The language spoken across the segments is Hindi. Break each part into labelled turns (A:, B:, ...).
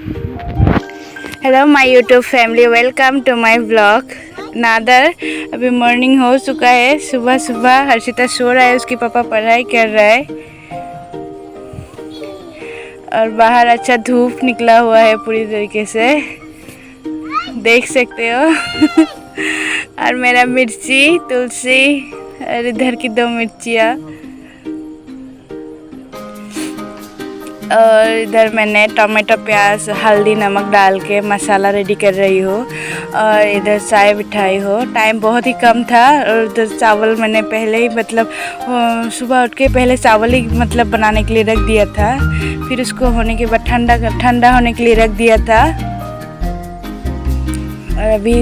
A: Hello my YouTube family, welcome to my blog. नादर अभी मॉर्निंग हो चुका है। सुबह सुबह हर्षिता सो रहा है, उसकी पापा पढ़ाई कर रहा है और बाहर अच्छा धूप निकला हुआ है पूरी तरीके से, देख सकते हो। और मेरा मिर्ची, तुलसी और इधर की 2 मिर्चियाँ, और इधर मैंने टमाटो, प्याज, हल्दी, नमक डाल के मसाला रेडी कर रही हूँ। और इधर चाय बिठाई हो। टाइम बहुत ही कम था और इधर चावल मैंने पहले ही सुबह उठ के पहले चावल ही बनाने के लिए रख दिया था। फिर उसको होने के बाद ठंडा होने के लिए रख दिया था। और अभी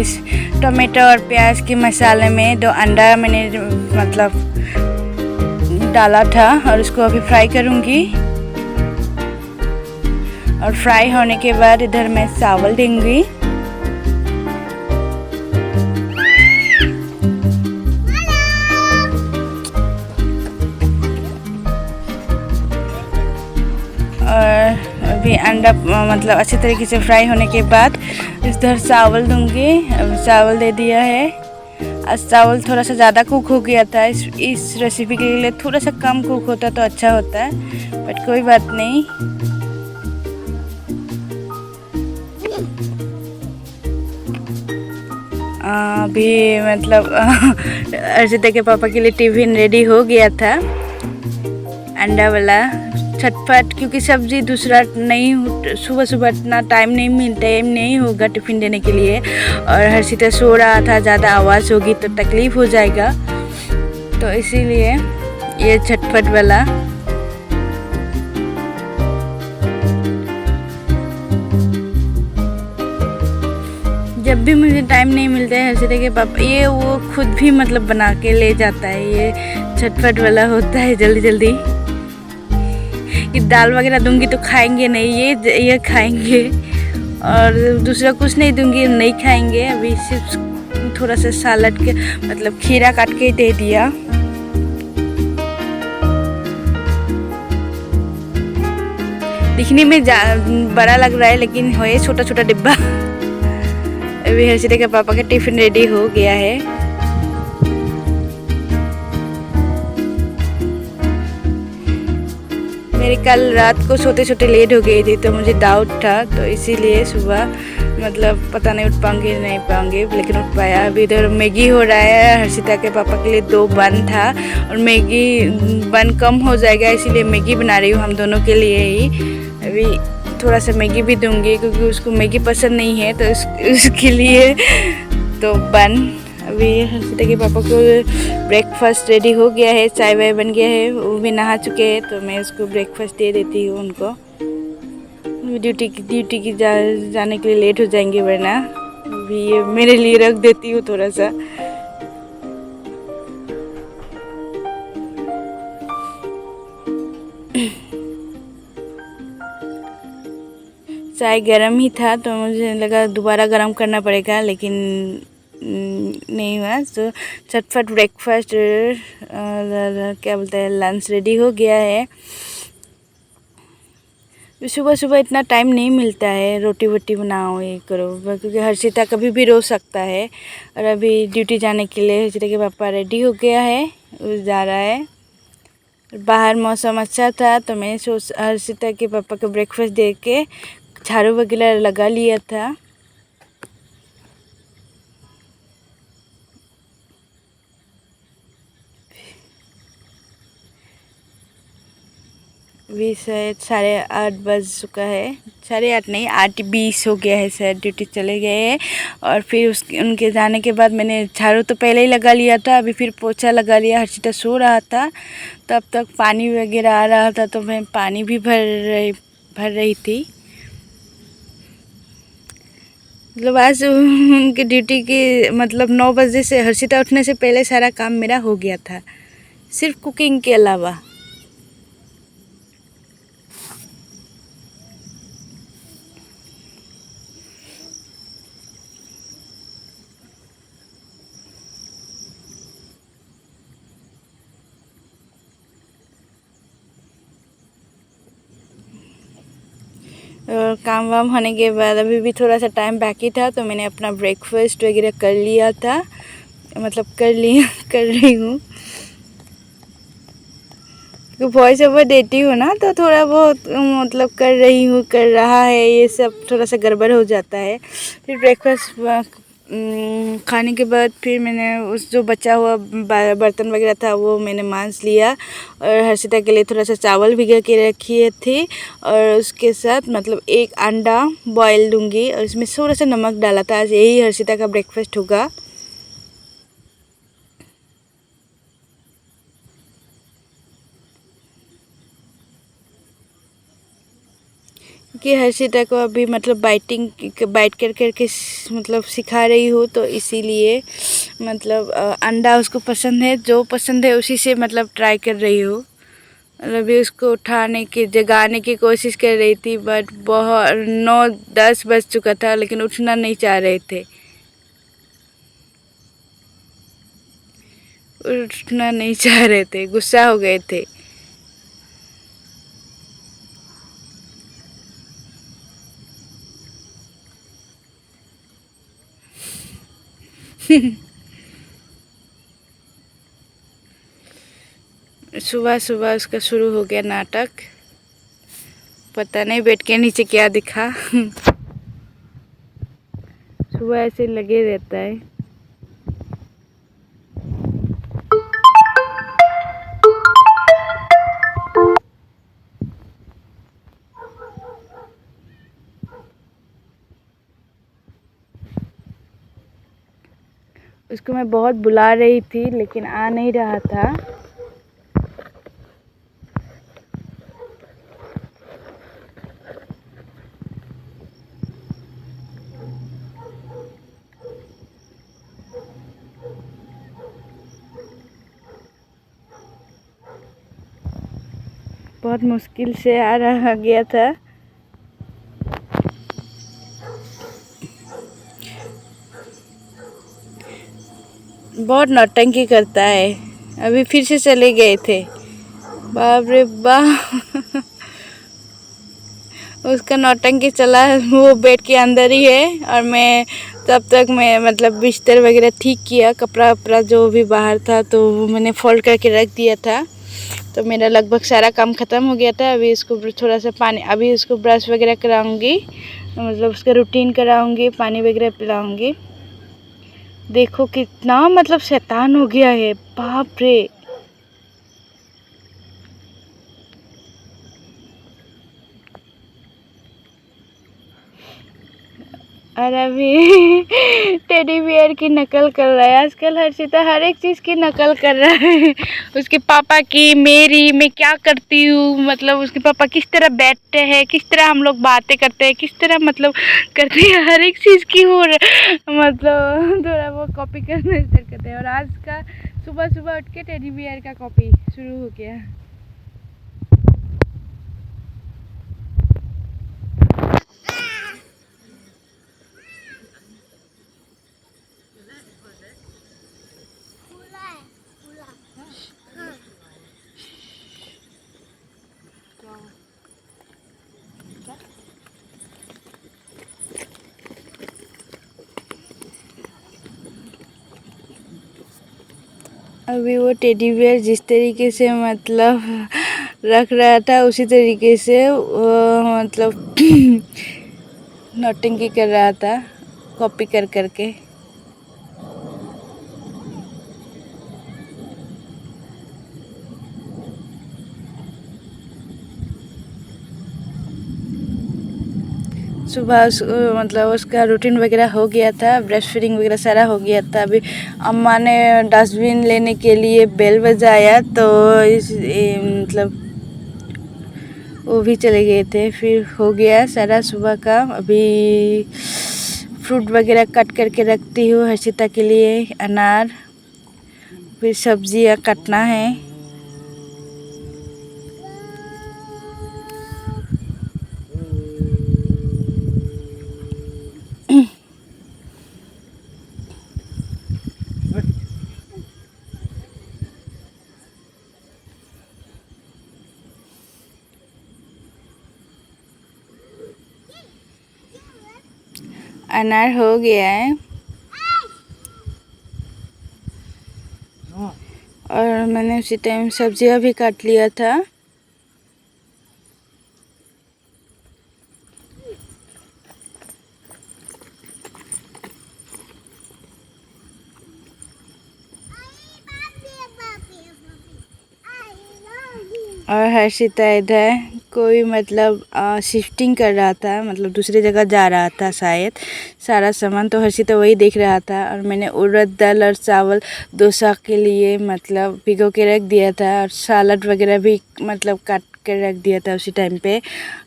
A: टमाटो और प्याज के मसाले में 2 अंडा मैंने डाला था और उसको अभी फ्राई करूँगी। और फ्राई होने के बाद इधर मैं चावल दूंगी। और अभी अंडा अच्छे तरीके से फ्राई होने के बाद इधर चावल दूंगी। अब चावल दे दिया है। आज चावल थोड़ा सा ज़्यादा कुक हो गया था। इस रेसिपी के लिए थोड़ा सा कम कुक होता तो अच्छा होता है, बट कोई बात नहीं। अभी अर्षिता के पापा के लिए टिफ़िन रेडी हो गया था, अंडा वाला झटपट, क्योंकि सब्ज़ी दूसरा नहीं, सुबह सुबह इतना टाइम नहीं होगा टिफ़िन देने के लिए। और हर्षिता सो रहा था, ज़्यादा आवाज़ होगी तो तकलीफ़ हो जाएगा, तो इसीलिए ये झटपट वाला। जब भी मुझे टाइम नहीं मिलता है हर्षिता के पापा, ये वो खुद भी बना के ले जाता है। ये झटपट वाला होता है, जल्दी जल्दी। ये दाल वगैरह दूंगी तो खाएंगे नहीं, ये खाएंगे, और दूसरा कुछ नहीं दूंगी, नहीं खाएंगे। अभी सिर्फ थोड़ा सा सलाद के खीरा काट के दे दिया। दिखने में बड़ा लग रहा है, लेकिन है छोटा छोटा डिब्बा। अभी हर्षिता के पापा का टिफ़िन रेडी हो गया है। मेरी कल रात को सोते सोते लेट हो गई थी, तो मुझे डाउट था, तो इसीलिए सुबह पता नहीं उठ पाऊँगी नहीं पाऊँगी, लेकिन उठ पाया। अभी इधर मैगी हो रहा है। हर्षिता के पापा के लिए 2 बन था, और मैगी बन कम हो जाएगा, इसीलिए मैगी बना रही हूँ हम दोनों के लिए ही। अभी थोड़ा सा मैगी भी दूंगी, क्योंकि उसको मैगी पसंद नहीं है, तो उसके लिए 2 बन। अभी हर्षिता के पापा को ब्रेकफास्ट रेडी हो गया है, चाय वाय बन गया है, वो भी नहा चुके हैं, तो मैं उसको ब्रेकफास्ट दे देती हूँ उनको। ड्यूटी की जाने के लिए लेट हो जाएंगे, वरना अभी ये मेरे लिए रख देती हूँ थोड़ा सा। चाय गर्म ही था, तो मुझे लगा दोबारा गर्म करना पड़ेगा, लेकिन नहीं हुआ। तो झटपट ब्रेकफास्ट क्या बोलते हैं, लंच रेडी हो गया है। सुबह सुबह इतना टाइम नहीं मिलता है, रोटी वोटी बनाओ, ये करो, क्योंकि हर्षिता कभी भी रो सकता है। और अभी ड्यूटी जाने के लिए हर्षिता के पापा रेडी हो गया है, वो जा रहा है। बाहर मौसम अच्छा था, तो मैंने हर्षिता के पापा को ब्रेकफास्ट दे के झाड़ू वगैरह लगा लिया था। अभी शायद 8:30 बज चुका है, 8:30 नहीं, 8:20 हो गया है शायद, ड्यूटी चले गए हैं। और फिर उनके जाने के बाद मैंने झाड़ू तो पहले ही लगा लिया था, अभी फिर पोछा लगा लिया। हर्षिता सो रहा था, तब तक पानी वगैरह आ रहा था, तो मैं पानी भी भर रही थी। आज उनकी ड्यूटी की 9 बजे से, हर्षिता उठने से पहले सारा काम मेरा हो गया था, सिर्फ कुकिंग के अलावा। और काम वाम होने के बाद अभी भी थोड़ा सा टाइम बाकी था तो मैंने अपना ब्रेकफास्ट वगैरह कर लिया था, मतलब कर रही हूँ। तो वॉइस ओवर देती हूँ ना तो थोड़ा बहुत मतलब कर रहा है, ये सब थोड़ा सा गड़बड़ हो जाता है। फिर ब्रेकफास्ट खाने के बाद फिर मैंने उस जो बचा हुआ बर्तन वगैरह था वो मैंने मांज लिया और हर्षिता के लिए थोड़ा सा चावल भिगा के रखी थी और उसके साथ मतलब एक अंडा बॉयल दूंगी और इसमें थोड़ा सा नमक डाला था। आज यही हर्षिता का ब्रेकफास्ट होगा। कि हर्षिता को अभी मतलब बाइट कर मतलब सिखा रही हूँ तो इसीलिए मतलब अंडा उसको पसंद है, जो पसंद है उसी से मतलब ट्राई कर रही हूँ। अभी उसको जगाने की कोशिश कर रही थी बट बहुत 9-10 बज चुका था लेकिन उठना नहीं चाह रहे थे, उठना नहीं चाह रहे थे, गुस्सा हो गए थे। सुबह सुबह उसका शुरू हो गया नाटक, पता नहीं बेड के नीचे क्या दिखा। सुबह ऐसे लगे रहता है। उसको मैं बहुत बुला रही थी लेकिन आ नहीं रहा था। बहुत मुश्किल से आ रहा गया था। बहुत नौटंकी करता है। अभी फिर से चले गए थे। बाप रे बाप। उसका नौटंकी चला, वो बेड के अंदर ही है और मैं तब तक मैं मतलब बिस्तर वगैरह ठीक किया, कपड़ा वपड़ा जो भी बाहर था तो वो मैंने फोल्ड करके रख दिया था। तो मेरा लगभग सारा काम ख़त्म हो गया था। अभी इसको थोड़ा सा पानी, अभी इसको ब्रश वगैरह कराऊंगी, मतलब उसका रूटीन कराऊंगी, पानी वगैरह पिलाऊंगी। देखो कितना मतलब शैतान हो गया है, बाप रे। और अभी टेडी बियर की नकल कर रहा है। आजकल हर्षिता हर एक चीज़ की नकल कर रहा है। उसके पापा की, मेरी, मैं क्या करती हूँ, मतलब उसके पापा किस तरह बैठते हैं, किस तरह हम लोग बातें करते हैं, किस तरह मतलब करते हैं, हर एक चीज़ की हो मतलब थोड़ा वो कॉपी करना स्टार्ट करते हैं। और आज का सुबह सुबह उठ के टेडी बियर का कॉपी शुरू हो गया। अभी वो टेडी बियर जिस तरीके से मतलब रख रहा था उसी तरीके से वो मतलब नोटिंग कर रहा था, कॉपी कर करके। सुबह मतलब उसका रूटीन वगैरह हो गया था, ब्रश फीडिंग वगैरह सारा हो गया था। अभी अम्मा ने डस्टबिन लेने के लिए बेल बजाया तो मतलब वो भी चले गए थे। फिर हो गया सारा सुबह का। अभी फ्रूट वगैरह कट करके रखती हूँ हर्षिता के लिए, अनार, फिर सब्जियाँ काटना है। अनार हो गया है और मैंने उसी टाइम सब्जियां भी काट लिया था। और हर्षिता इधर कोई मतलब शिफ्टिंग कर रहा था, मतलब दूसरी जगह जा रहा था शायद। सारा सामान तो हर्षिता वही देख रहा था और मैंने उड़द दाल और चावल डोसा के लिए मतलब भिगो के रख दिया था और सलाद वगैरह भी मतलब काट कर रख दिया था उसी टाइम पे।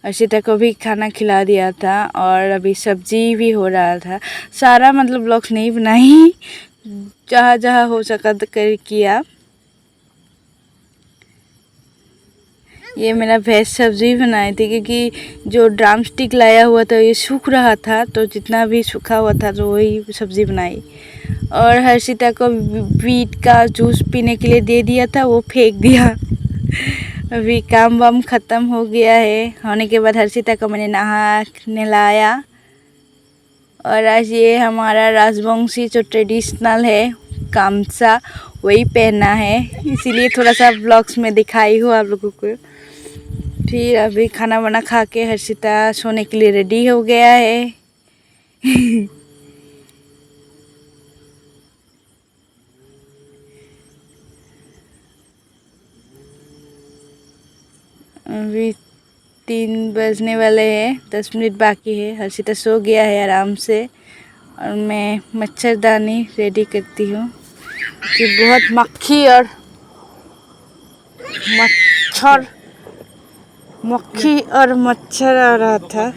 A: हर्षिता को भी खाना खिला दिया था और अभी सब्जी भी हो रहा था। सारा मतलब ब्लॉग्स नहीं बनाई, जहाँ जहाँ हो सका कर किया। ये मेरा वेज सब्जी बनाई थी क्योंकि जो ड्रम स्टिक लाया हुआ था ये सूख रहा था, तो जितना भी सूखा हुआ था तो वही सब्ज़ी बनाई। और हर्षिता को बीट का जूस पीने के लिए दे दिया था, वो फेंक दिया। अभी काम वाम ख़त्म हो गया है। होने के बाद हर्षिता को मैंने नहलाया और आज ये हमारा राजवंशी जो ट्रेडिशनल है गामछा वही पहना है, इसीलिए थोड़ा सा ब्लॉग्स में दिखाई हूँ आप लोगों को। फिर अभी खाना वाना खा के हर्षिता सोने के लिए रेडी हो गया है। अभी 3 बजने वाले हैं, 10 मिनट बाकी है। हर्षिता सो गया है आराम से और मैं मच्छरदानी रेडी करती हूँ कि बहुत मक्खी और मच्छर आ रहा था।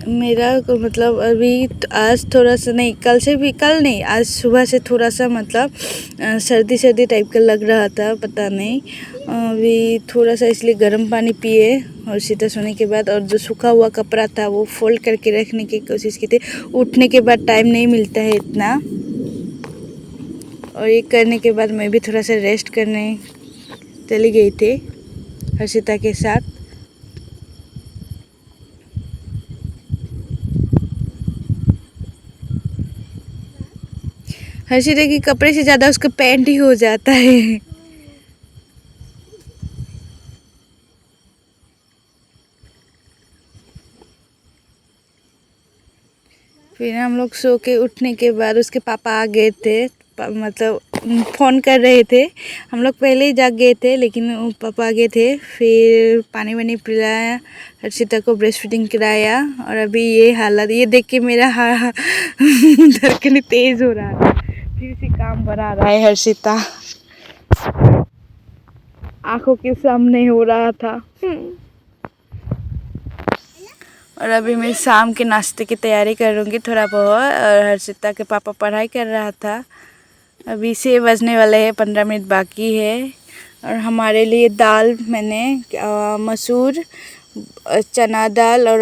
A: मेरा को मतलब अभी आज थोड़ा सा नहीं, कल से भी, कल नहीं आज सुबह से थोड़ा सा मतलब सर्दी सर्दी टाइप का लग रहा था, पता नहीं। अभी थोड़ा सा इसलिए गर्म पानी पिए और सीधा सोने के बाद। और जो सूखा हुआ कपड़ा था वो फोल्ड करके रखने की कोशिश की थी। उठने के बाद टाइम नहीं मिलता है इतना, और ये करने के बाद मैं भी थोड़ा सा रेस्ट करने चली गई थी हर्षिता के साथ। हर्षिता के कपड़े से ज़्यादा उसका पैंट ही हो जाता है। फिर हम लोग सो के उठने के बाद उसके पापा आ गए थे, मतलब फ़ोन कर रहे थे। हम लोग पहले ही जाग गए थे लेकिन वो पापा आ गए थे। फिर पानी वानी पिलाया, हर्षिता को ब्रेस्ट फीडिंग कराया और अभी ये हालत, ये देख के मेरा धड़कन तेज़ हो रहा है। फिर से काम बना रहा है हर्षिता, आंखों के सामने हो रहा था। और अभी मैं शाम के नाश्ते की तैयारी करूँगी थोड़ा बहुत। और हर्षिता के पापा पढ़ाई कर रहा था। अभी 6 बजने वाले हैं, 15 मिनट बाकी है। और हमारे लिए दाल मैंने मसूर, चना दाल और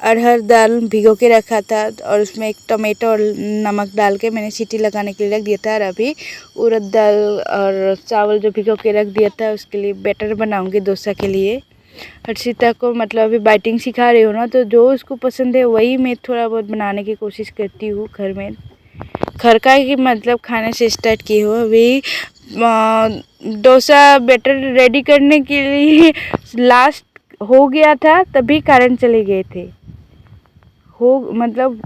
A: अरहर दाल भिगो के रखा था और उसमें एक टमाटो और नमक डाल के मैंने सीटी लगाने के लिए रख दिया था। और अभी उड़द दाल और चावल जो भिगो के रख दिया था उसके लिए बैटर बनाऊँगी डोसा के लिए। हर्षिता को मतलब अभी बाइटिंग सिखा रही हूँ ना, तो जो उसको पसंद है वही मैं थोड़ा बहुत बनाने की कोशिश करती हूँ घर में। घर का ही मतलब खाने से स्टार्ट की हूँ। अभी डोसा बैटर रेडी करने के लिए लास्ट हो गया था, तभी करंट चले गए थे। मतलब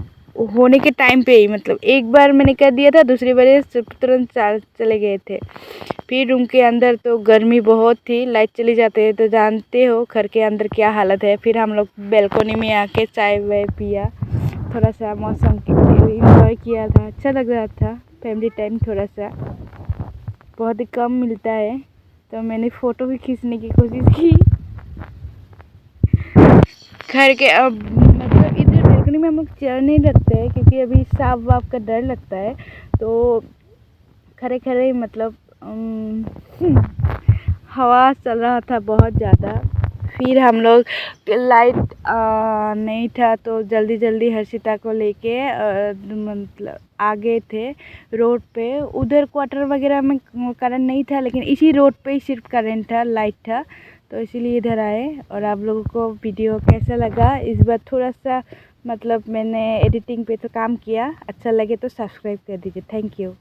A: होने के टाइम पे ही, मतलब एक बार मैंने कर दिया था, दूसरी बार तुरंत चले गए थे। फिर रूम के अंदर तो गर्मी बहुत थी, लाइट चली जाते है तो जानते हो घर के अंदर क्या हालत है। फिर हम लोग बैल्कोनी में आके चाय वाय पिया, थोड़ा सा मौसम के इंजॉय किया था, अच्छा लग रहा था। फैमिली टाइम थोड़ा सा बहुत ही कम मिलता है, तो मैंने फ़ोटो भी खींचने की कोशिश की घर के। अब मतलब इधर बैल्कनी में हम लोग चेयर नहीं रखते हैं क्योंकि अभी सांप वाप का डर लगता है, तो खड़े खड़े मतलब हवा चल रहा था बहुत ज़्यादा, फिर हम लोग लाइट नहीं था तो जल्दी जल्दी हर्षिता को लेके मतलब आगे थे रोड पे। उधर क्वार्टर वगैरह में करंट नहीं था, लेकिन इसी रोड पे ही सिर्फ करंट था, लाइट था, तो इसीलिए इधर आए। और आप लोगों को वीडियो कैसा लगा, इस बार थोड़ा सा मतलब मैंने एडिटिंग पे तो काम किया, अच्छा लगे तो सब्सक्राइब कर दीजिए। Thank you.